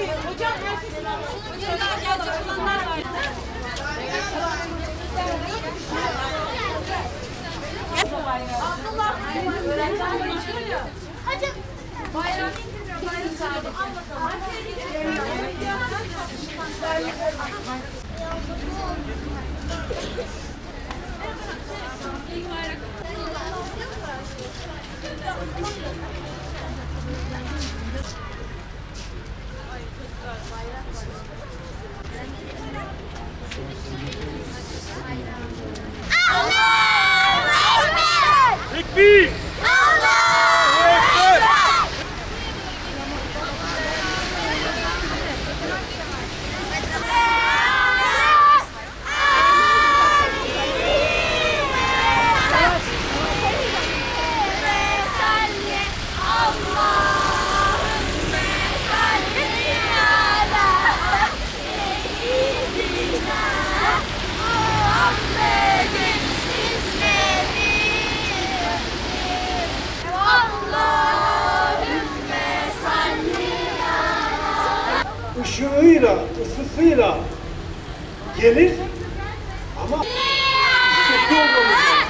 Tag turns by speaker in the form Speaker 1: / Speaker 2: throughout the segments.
Speaker 1: Hocam herkesin açılanlar var. Abdullah hadi bayram al bakalım.
Speaker 2: Tekbir!
Speaker 3: Işığıyla, ısısıyla gelir ama ısıtlı olmamız lazım.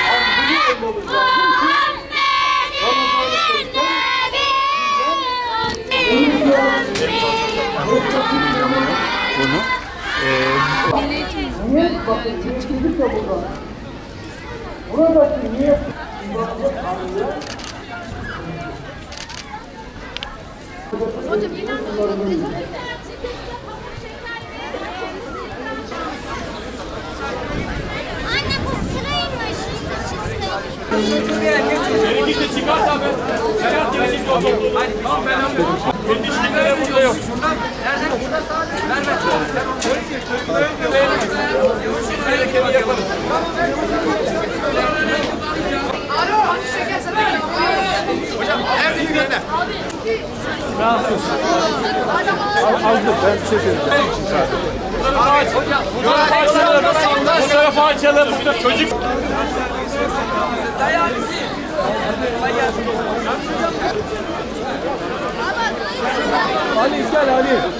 Speaker 3: Hamdülü olmamız lazım ki buradaki niyet ibadet haline
Speaker 4: Anne bu sıraymış.
Speaker 2: Benimki de çıkar tabi. Serhat gelecek de oldu. Hayır, tamam ben anlıyorum. Yetişkinlere burada yok. Ver. Hareketi yaparız. Hocam, her bir yerine. Ne yapıyorsun?
Speaker 3: aldık. Ben bir şey söyleyeceğim.
Speaker 2: Bu tarafa açalım. Çocuk.
Speaker 3: Ali gel Ali.